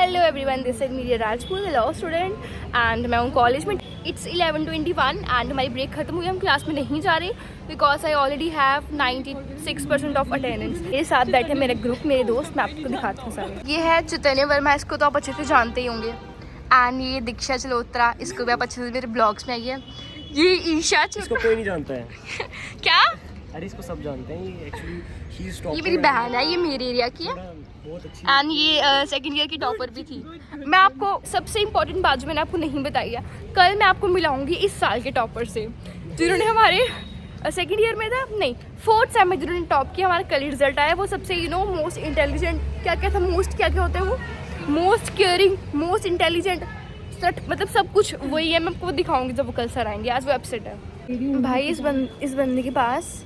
Hello everyone, this is media Rajput, law student and मैं हूँ college में। इट्स 11:21 एंड हमारी ब्रेक खत्म हुई। हम क्लास में नहीं जा रहे because I already have 96% of attendance. मेरे साथ बैठे मेरा ग्रुप, मेरे दोस्त, मैं आपको दिखाती हूँ सारे। ये है चैतन्य वर्मा, इसको तो आप अच्छे से जानते ही होंगे। एंड ये दीक्षा चलोत्रा, इसको भी आप अच्छे से मेरे ब्लॉग्स में आई है। ये ईशा, इसको कोई नहीं जानता है। क्या? अरे इसको सब जानते हैं। ये एक्चुअली ये मेरी बहन है, ये मेरे एरिया की है बहुत अच्छी। एंड ये सेकंड ईयर की टॉपर भी थी। मैं आपको सबसे इम्पोर्टेंट बात जो मैंने आपको नहीं बताई है, कल मैं आपको मिलाऊंगी इस साल के टॉपर से जिन्होंने हमारे सेकंड ईयर में था, नहीं 4th सेम में जिन्होंने टॉप किया। हमारा कल रिजल्ट आया, वो सबसे मोस्ट इंटेलिजेंट, क्या क्या था, मोस्ट क्या क्या होता है वो, मोस्ट केयरिंग, मोस्ट इंटेलिजेंट, मतलब सब कुछ वही है। मैं आपको दिखाऊंगी जब वो कल सर आएंगे। आज वो एब्सेंट है भाई। इस बंदे के पास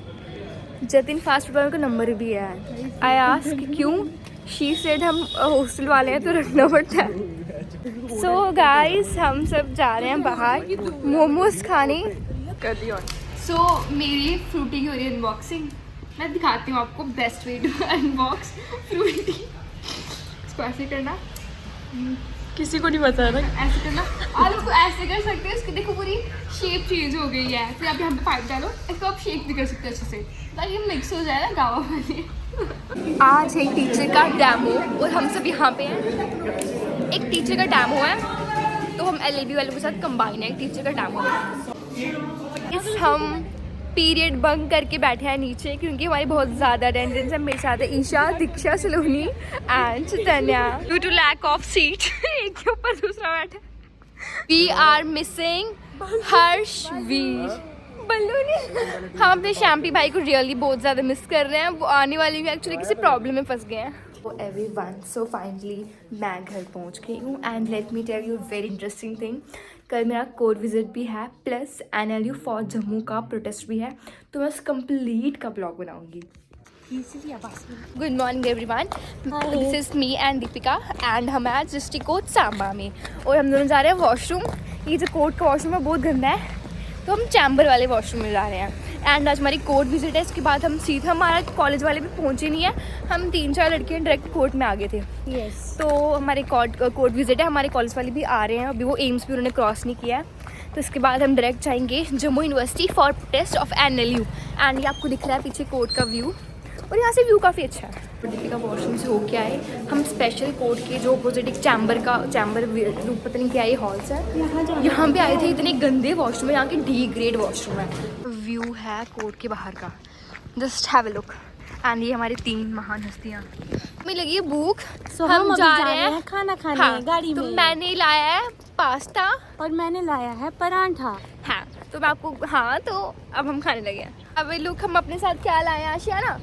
जतिन फास्ट फूड वालों का नंबर भी है। आई आस्क क्यों, शी सेड हम हॉस्टल वाले हैं तो रखना पड़ता है। सो गाइस, हम सब जा रहे हैं बाहर मोमोज खाने। सो मेरी फ्रूटी की हो रही है अनबॉक्सिंग। मैं दिखाती हूँ आपको best way to unbox Frooti. इसको ऐसे करना, किसी को नहीं पता ना, ऐसे करना, और इसको ऐसे कर सकते हैं। इसकी देखो पूरी शेप चेंज हो गई है। फिर आप यहाँ पे पाइप डालो, इसको आप शेप भी कर सकते हैं अच्छे से, ताकि मिक्स हो जाए ना गाँव वाले। आज एक टीचर का डेमो और हम सब यहाँ पे हैं। एक टीचर का डेमो है तो हम LLB वालों के साथ कंबाइन है। एक टीचर का डेमो है। हम पीरियड बंक करके बैठे हैं नीचे क्योंकि हमारी बहुत ज़्यादा अटेंडेंस है। मेरे साथ है Isha, Diksha, Saloni and Chaitanya. Due to lack of seat एक के ऊपर दूसरा बैठा। We are missing Harshveer Balluni. हम अपने शैम्पी भाई को रियली बहुत ज़्यादा मिस कर रहे हैं। वो आने वाली भी एक्चुअली किसी प्रॉब्लम में फंस गए हैं। एवरीवन, सो फाइनली मैं घर पहुंच गई हूँ and let me tell you very interesting thing. कल मेरा कोर्ट विजिट भी है, प्लस NLU फॉर जम्मू का प्रोटेस्ट भी है, तो मैं उस कंप्लीट का ब्लॉग बनाऊंगी। Good morning everyone, this is me and Deepika and हम आज डिस्ट्रिक्ट कोर्ट सांबा में, और हम दोनों जा रहे हैं वॉशरूम। ये जो कोर्ट का वॉशरूम है बहुत गंदा है, तो हम चैम्बर वाले वॉशरूम में जा रहे हैं। एंड आज हमारी कोर्ट विजिट है। इसके बाद हम सीधा, हमारा कॉलेज वाले भी पहुंचे नहीं है, हम 3-4 लड़कियाँ डायरेक्ट कोर्ट में आ गए थे। तो हमारे कोर्ट विजिट है, हमारे कॉलेज वाले भी आ रहे हैं। अभी वो एम्स भी उन्होंने क्रॉस नहीं किया है। तो इसके बाद हम डायरेक्ट जाएंगे Jammu university for protest of NLU। And ये आपको दिख रहा है पीछे कोर्ट का व्यू, और यहाँ से व्यू काफ़ी अच्छा है। दीपिका वॉशरूम से होके आए हम स्पेशल कोर्ट के जो अपोजिट एक चैम्बर पता नहीं क्या ये हॉल्स है, यहाँ पे आए थे। इतने गंदे वॉशरूम है यहाँ के, D ग्रेड वॉशरूम है। व्यू है कोर्ट के बाहर का, just have a look. And ये हमारी 3 महान हस्तियाँ। हमें लगी है भूख, so हम जा रहे हैं खाना खाने। हाँ, गाड़ी में। तो मैंने लाया है पास्ता और मैंने लाया है परांठा। हाँ, तो मैं आपको, हाँ तो अब हम खाने लगे हैं। अब लुक, हम अपने साथ क्या लाए हैं आशियाना,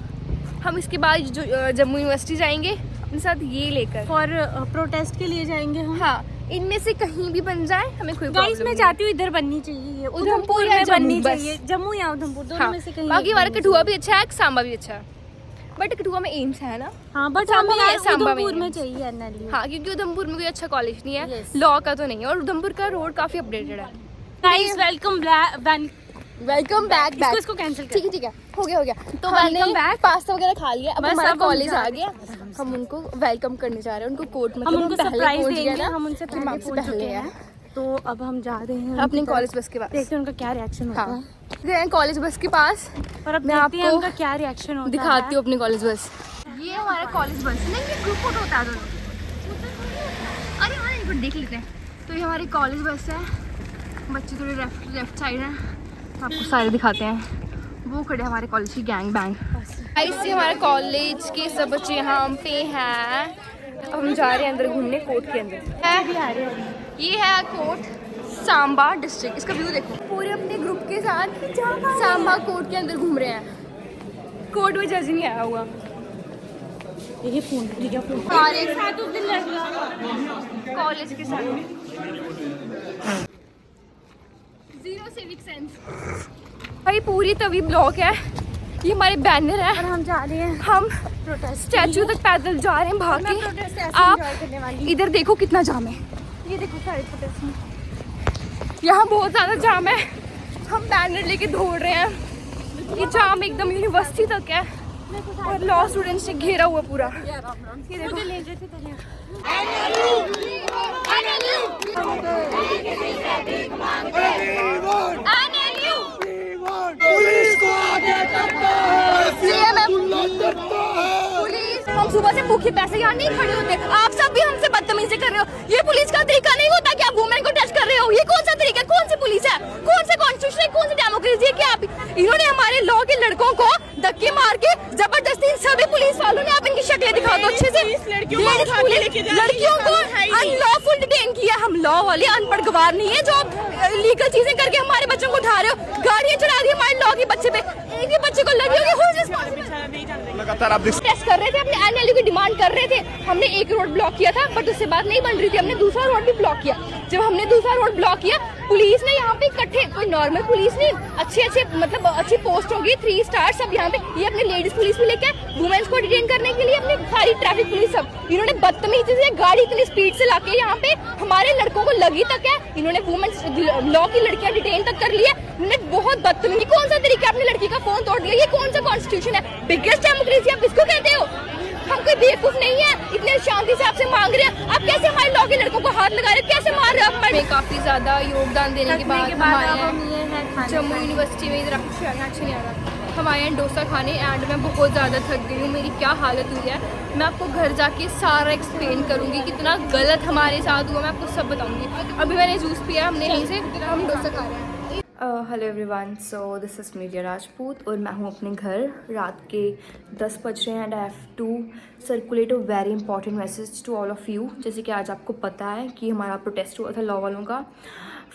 हम इसके बाद जो जम्मू यूनिवर्सिटी जाएंगे अपने साथ ये लेकर, फॉर प्रोटेस्ट के लिए जाएंगे हम। हाँ, इनमें से कहीं भी बन जाए हमें कोई गाइस, मैं चाहती हूँ इधर बननी चाहिए, उधमपुर में बननी चाहिए, जम्मू या उधमपुर दोनों में से कहीं। बाकी हमारा कठुआ भी अच्छा है, सांबा भी अच्छा है, बट कठुआ में एम्स है ना। हाँ, बट सांबा में है, सांबा उधमपुर में में चाहिए NLU। हाँ, क्योंकि उधमपुर में कोई अच्छा कॉलेज नहीं है, लॉ का तो नहीं है, और उधमपुर का रोड काफी अपडेटेड है। Guys, welcome back. इसको कैंसिल कर। ठीक है, हो गया। तो मैंने पास्ता वगैरह खा लिया, अब हमारा कॉलेज आ गया। हम उनको वेलकम करने जा रहे हैं, उनको कोर्ट में, हम उनको सरप्राइज देंगे। हम उनसे पहले पहुंच चुके हैं, तो अब हम जा रहे हैं अपने कॉलेज बस के पास। देखते हैं उनका क्या रिएक्शन होता है। गए कॉलेज बस के पास, और अब मैं देखते हैं आपको उनका क्या रिएक्शन होता है। दिखाती हूँ अपनी कॉलेज बस। ये हमारा कॉलेज बस नहीं, ये ग्रुप फोटो होता है दोनों। अरे हाँ, एक बार देख लेते हैं। तो ये हमारी कॉलेज बस है, बच्चे थोड़े लेफ्ट साइड हैं, आपको सारे दिखाते हैं। वो खड़े हमारे कॉलेज की गैंग बैंग। ऐसे हमारे कॉलेज के सब बच्चे यहाँ पे हैं। हम जा रहे हैं अंदर घूमने, कोर्ट के अंदर ये है कोर्ट सांबा डिस्ट्रिक्ट। इसका व्यू देखो, पूरे अपने ग्रुप के साथ सांबा कोर्ट के अंदर घूम रहे हैं। कोर्ट में जज नहीं आया हुआ। ये फोन हमारे साथ उस दिन कॉलेज के साथ जीरो सिविक सेंस भाई, पूरी तवी ब्लॉक है। ये हमारे बैनर है और हम जा रहे हैं, हम प्रोटेस्ट स्टैचू तक पैदल जा रहे हैं भाग के। आप इधर देखो कितना जाम है, ये देखो सारे प्रोटेस्ट में, यहाँ बहुत ज़्यादा जाम है। हम बैनर लेके दौड़ रहे हैं, ये जाम एकदम यूनिवर्सिटी तक है और लॉ स्टूडेंट्स से घेरा हुआ पूरा। ये देखो, सुबह से भूखे पैसे यहाँ नहीं खड़े होते, आप सब भी हमसे बदतमीजी कर रहे हो। ये पुलिस का तरीका नहीं होता कि आप वुमेन को टच कर रहे हो। ये कौन सा तरीका, कौन सी पुलिस है, कौन से कॉन्स्टिट्यूशन है, कौन सी डेमोक्रेसी है कि आप इन्होंने हमारे लॉ के लड़कों को धक्के मार के जबरदस्ती, सभी पुलिस वालों ने, आप इनकी शक्लें दिखा दो अच्छे से, लड़कियों को अनलॉफुल डिटेन किया। हम लॉ वाले अनपढ़ गवार नहीं है जो लीगल चीजें करके हमारे बच्चों को उठा रहे हो। गाड़ियां चला दी हमारे लॉ के बच्चे पे, एक भी बच्चे को लगी होगी। लगातार आप टेस्ट कर रहे थे, अपने एनएलयू की डिमांड कर रहे थे। हमने एक रोड ब्लॉक किया था बट उससे बात नहीं बन रही थी, हमने दूसरा रोड भी ब्लॉक किया। जब हमने दूसरा रोड ब्लॉक किया, पुलिस ने यहाँ पे इकट्ठे, कोई नॉर्मल पुलिस नहीं, अच्छे मतलब अच्छी पोस्ट होगी 3 स्टार सब यहाँ पे, ये अपने लेडीज पुलिस भी लेके वुमेन्स को डिटेन करने के लिए, अपनी सारी ट्रैफिक पुलिस सब, इन्होंने बदतमीजी से गाड़ी इतनी स्पीड से लाके यहाँ पे हमारे लड़कों को लगी तक है, इन्होंने वुमेन्स लॉ की लड़कियां डिटेन तक कर लिया। इन्होंने बहुत बदतमीजी, कौन सा तरीका, अपनी लड़की का फोन तोड़ दिया, ये कौन सा कॉन्स्टिट्यूशन है, बिगेस्ट डेमोक्रेसी आप इसको कहते हो? हम कोई बेवकूफ नहीं है, इतने शांति से आपसे मांग रहे हैं, आप कैसे हमारे लॉ के लड़कों को हाथ लगा रहे हो, कैसे मार रहे हो आप? हमें काफी ज्यादा योगदान देने के बाद जम्मू यूनिवर्सिटी में इधर अच्छा नहीं आ रहा, हमारे यहाँ डोसा खाने, एंड मैं बहुत ज़्यादा थक गई हूँ, मेरी क्या हालत हुई है। मैं आपको घर जाके सारा एक्सप्लेन करूँगी, कितना गलत हमारे साथ हुआ मैं आपको सब बताऊँगी। अभी मैंने जूस पिया, हमने यहीं से, हम डोसा खा रहे हैं। Hello everyone, so this is media Rajput और मैं हूँ अपने घर। रात के 10 बज रहे हैं and I have to circulate a very important message to all of you. जैसे कि आज आपको पता है कि हमारा प्रोटेस्ट हुआ था लॉ वालों का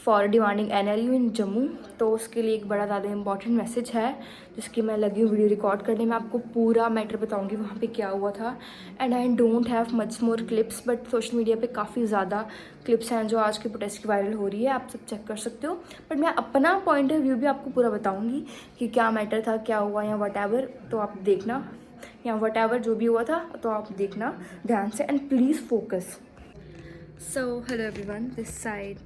for demanding NLU in Jammu, तो उसके लिए एक बड़ा ज़्यादा इंपॉर्टेंट मैसेज है जिसकी मैं लगी हूँ वीडियो रिकॉर्ड करने में। आपको पूरा मैटर बताऊँगी वहाँ पे क्या हुआ था। And I don't have much more clips, but social media पे काफ़ी ज़्यादा क्लिप्स हैं जो आज के प्रोटेस्ट की वायरल हो रही है, आप सब चेक कर सकते हो। बट मैं अपना पॉइंट ऑफ व्यू भी आपको पूरा बताऊँगी कि क्या मैटर था, क्या हुआ या वट एवर, तो आप देखना, या वट एवर जो भी हुआ था तो आप देखना ध्यान से and please focus. So hello everyone, this side.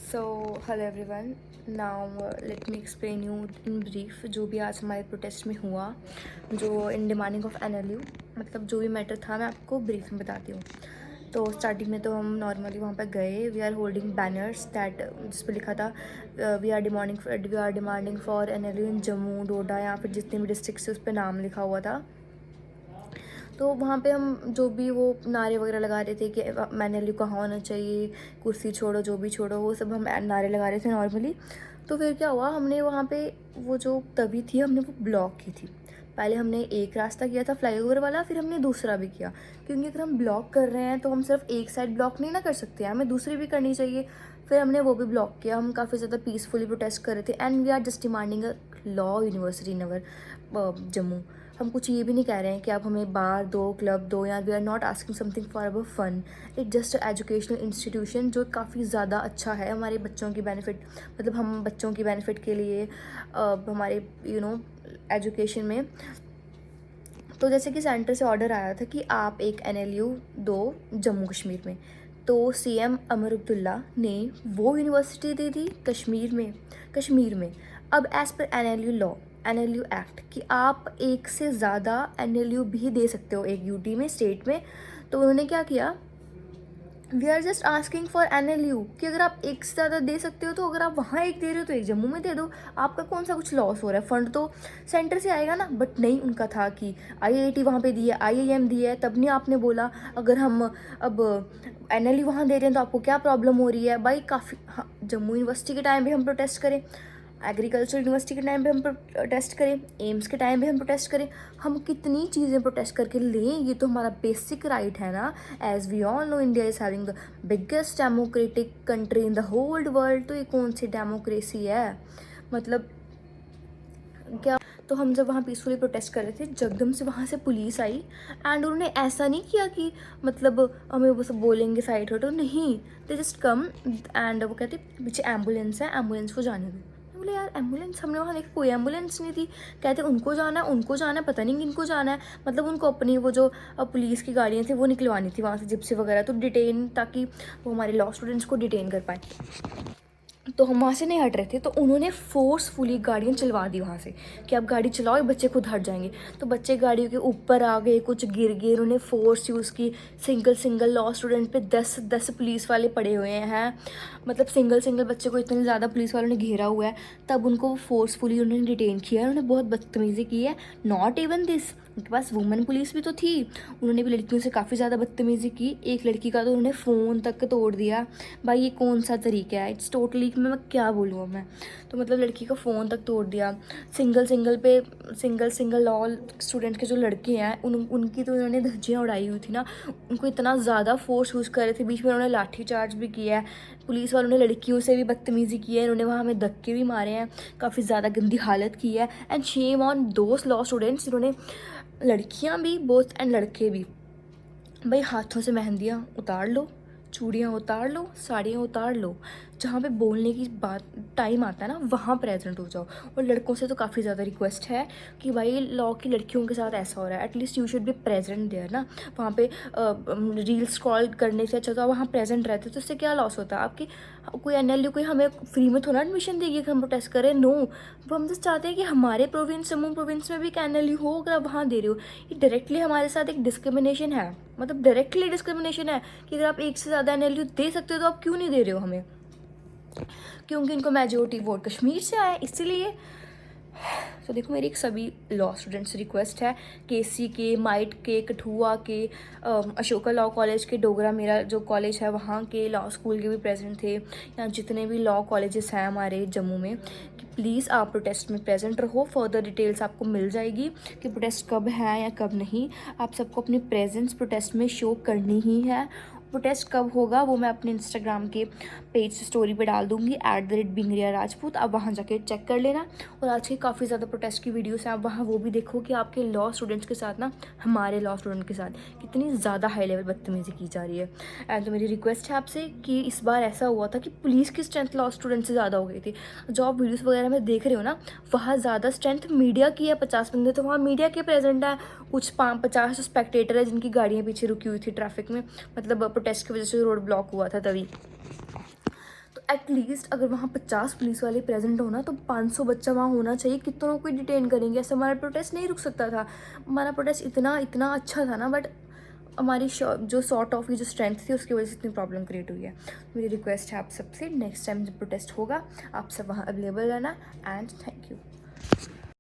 So hello everyone, now let me explain you in brief जो भी आज हमारे प्रोटेस्ट में हुआ, जो इन डिमांडिंग ऑफ एनएलयू, मतलब जो भी मैटर था मैं आपको ब्रीफ में बताती हूँ। तो स्टार्टिंग में तो हम नॉर्मली वहाँ पर गए, we are holding banners that, जिस पर लिखा था we are demanding for NLU in Jammu, Doda, या फिर जितने भी डिस्ट्रिक्ट से उस पर नाम लिखा हुआ था। तो वहाँ पे हम जो भी वो नारे वगैरह लगा रहे थे कि एनएलयू कहाँ होना चाहिए, कुर्सी छोड़ो, जो भी छोड़ो, वो सब हम नारे लगा रहे थे नॉर्मली। तो फिर क्या हुआ, हमने वहाँ पे वो जो तवी थी हमने वो ब्लॉक की थी। पहले हमने एक रास्ता किया था फ्लाईओवर वाला, फिर हमने दूसरा भी किया, क्योंकि अगर हम ब्लॉक कर रहे हैं तो हम सिर्फ एक साइड ब्लॉक नहीं ना कर सकते हैं, हमें दूसरी भी करनी चाहिए। फिर हमने वो भी ब्लॉक किया। हम काफ़ी ज़्यादा पीसफुली प्रोटेस्ट कर रहे थे and we are just demanding a law university in our Jammu. हम कुछ ये भी नहीं कह रहे हैं कि आप हमें बार दो, क्लब दो, या we are not asking something for our fun. It just educational institution जो काफ़ी ज़्यादा अच्छा है हमारे बच्चों की बेनिफिट, मतलब हम बच्चों की बेनिफिट के लिए हमारे एजुकेशन में। तो जैसे कि सेंटर से ऑर्डर आया था कि आप एक एनएलयू दो जम्मू कश्मीर में, तो सीएम अमर अब्दुल्ला ने वो यूनिवर्सिटी दे दी कश्मीर में। अब एज़ पर एनएलयू एक्ट कि आप एक से ज़्यादा एनएलयू भी दे सकते हो एक यूटी में, स्टेट में। तो उन्होंने क्या किया, we are just asking for NLU कि अगर आप एक से ज़्यादा दे सकते हो तो अगर आप वहाँ एक दे रहे हो तो एक जम्मू में दे दो, आपका कौन सा कुछ लॉस हो रहा है, फंड तो सेंटर से आएगा ना। बट नहीं, उनका था कि आईआईटी वहाँ पे दी है, आईआईएम दी है, तब नहीं आपने बोला अगर हम अब एनएलयू वहाँ दे रहे हैं तो आपको क्या प्रॉब्लम हो रही है भाई। काफ़ी, हाँ, जम्मू यूनिवर्सिटी के टाइम भी हम प्रोटेस्ट करें, एग्रीकल्चर यूनिवर्सिटी के टाइम पे हम प्रोटेस्ट करें, एम्स के टाइम पे हम प्रोटेस्ट करें, हम कितनी चीज़ें प्रोटेस्ट करके लें, ये तो हमारा बेसिक राइट है ना। As we all know India is having the biggest democratic country in the whole world. तो ये कौन सी डेमोक्रेसी है, मतलब क्या। तो हम जब वहाँ पीसफुली प्रोटेस्ट कर रहे थे, जगदम से वहाँ से पुलिस आई एंड उन्होंने ऐसा नहीं किया कि मतलब हमें वो सब बोलेंगे साइड हटो, नहीं, दे जस्ट कम एंड वो कहते पीछे एम्बुलेंस है, एम्बुलेंस को जाने दो। बोले यार एम्बुलेंस, हमने वहाँ देखा कोई एम्बुलेंस नहीं थी। कहते उनको जाना है, पता नहीं किनको जाना है, मतलब उनको अपनी वो जो पुलिस की गाड़ियाँ थी वो निकलवानी थी वहाँ से, जिप्सी वगैरह, तो डिटेन, ताकि वो हमारे लॉ स्टूडेंट्स को डिटेन कर पाए। तो हम वहाँ से नहीं हट रहे थे, तो उन्होंने फोर्सफुली गाड़ियाँ चलवा दी वहाँ से कि आप गाड़ी चलाओ, बच्चे खुद हट जाएंगे। तो बच्चे गाड़ियों के ऊपर आ गए, कुछ गिर गए, उन्होंने फोर्स यूज़ की। सिंगल लॉ स्टूडेंट पे 10 पुलिस वाले पड़े हुए हैं, मतलब सिंगल बच्चे को इतने ज़्यादा पुलिस वालों ने घेरा हुआ है, तब उनको फोर्सफुली उन्होंने डिटेन किया है। उन्होंने बहुत बदतमीज़ी की है। नॉट इवन दिस, उनके पास वुमेन पुलिस भी तो थी, उन्होंने भी लड़कियों से काफ़ी ज़्यादा बदतमीज़ी की। एक लड़की का तो उन्होंने फ़ोन तक तोड़ दिया। भाई ये कौन सा तरीका है, इट्स टोटली, मैं क्या बोलूँ अब मैं। तो मतलब लड़की का फ़ोन तक तोड़ दिया। सिंगल लॉ स्टूडेंट के जो लड़के हैं उनकी तो उन्होंने धज्जियाँ उड़ाई हुई थी ना, उनको इतना ज़्यादा फोर्स यूज़ कर रहे थे। बीच में उन्होंने लाठी चार्ज भी किया है, पुलिस वालों ने लड़कियों से भी बदतमीज़ी की है, इन्होंने वहाँ हमें धक्के भी मारे हैं, काफ़ी ज़्यादा गंदी हालत की है। And shame on those law students, इन्होंने लड़कियाँ भी बोथ एंड लड़के भी, भाई हाथों से मेहंदियाँ उतार लो, चूड़ियाँ उतार लो, साड़ियाँ उतार लो, जहाँ पे बोलने की बात टाइम आता है ना वहाँ प्रेजेंट हो जाओ। और लड़कों से तो काफ़ी ज़्यादा रिक्वेस्ट है कि भाई लॉ की लड़कियों के साथ ऐसा हो रहा है, at least you should be present there ना। वहाँ पे रील स्क्रॉल करने से अच्छा तो वहाँ प्रेजेंट रहते, तो उससे क्या लॉस होता है आपकी। कोई NLU कोई हमें फ्री में थोड़ा एडमिशन देगी कि हम प्रोटेस्ट करें, नो। वो हम जस्ट चाहते हैं कि हमारे प्रोविंस, जम्मू प्रोविंस में भी एक NLU हो, अगर आप वहाँ दे रहे हो। ये डायरेक्टली हमारे साथ एक डिस्क्रिमिनेशन है, मतलब डायरेक्टली डिस्क्रिमिनेशन है कि अगर आप एक से ज़्यादा NLU दे सकते हो तो आप क्यों नहीं दे रहे हो हमें, क्योंकि इनको मेजोरिटी वोट कश्मीर से आया इसीलिए। तो देखो मेरी एक सभी लॉ स्टूडेंट्स से रिक्वेस्ट है, KC के, माइट के, कठुआ के, अशोका लॉ कॉलेज के, डोगरा मेरा जो कॉलेज है वहाँ के लॉ स्कूल के भी प्रेजेंट थे, या जितने भी लॉ कॉलेजेस हैं हमारे जम्मू में, कि प्लीज़ आप प्रोटेस्ट में प्रेजेंट रहो। फर्दर डिटेल्स आपको मिल जाएगी कि प्रोटेस्ट कब है या कब नहीं। आप सबको अपनी प्रेजेंस प्रोटेस्ट में शो करनी ही है। प्रोटेस्ट कब होगा वो मैं अपने इंस्टाग्राम के पेज स्टोरी पे डाल दूँगी, @बिंगरिया राजपूत, आप वहाँ जाके चेक कर लेना। और आज के काफ़ी ज़्यादा प्रोटेस्ट की वीडियोस हैं, आप वहाँ वो भी देखो कि आपके लॉ स्टूडेंट्स के साथ ना, हमारे लॉ स्टूडेंट के साथ कितनी ज़्यादा हाई लेवल बदतमीज़ी की जा रही है। एंड तो मेरी रिक्वेस्ट है आपसे कि इस बार ऐसा हुआ था कि पुलिस की स्ट्रेंथ लॉ स्टूडेंट से ज़्यादा हो गई थी। जो आप वीडियोज़ वगैरह में देख रहे हो ना, वहाँ ज़्यादा स्ट्रेंथ मीडिया की है, 50 बंदे तो वहाँ मीडिया के प्रेजेंट है, कुछ 50 स्पेक्टेटर है जिनकी गाड़ियाँ पीछे रुकी हुई थी ट्रैफिक में, मतलब प्रोटेस्ट की वजह से रोड ब्लॉक हुआ था तभी। तो एटलीस्ट अगर वहाँ 50 पुलिस वाले प्रेजेंट होना तो 500 बच्चा वहाँ होना चाहिए। कितनों को डिटेन करेंगे, ऐसे हमारा प्रोटेस्ट नहीं रुक सकता था। हमारा प्रोटेस्ट इतना अच्छा था ना, बट हमारी जो सॉर्ट ऑफ की जो स्ट्रेंथ थी उसकी वजह से इतनी प्रॉब्लम क्रिएट हुई है। मेरी रिक्वेस्ट है आप सबसे, नेक्स्ट टाइम जब प्रोटेस्ट होगा आप सब वहाँ अवेलेबल रहना। And thank you.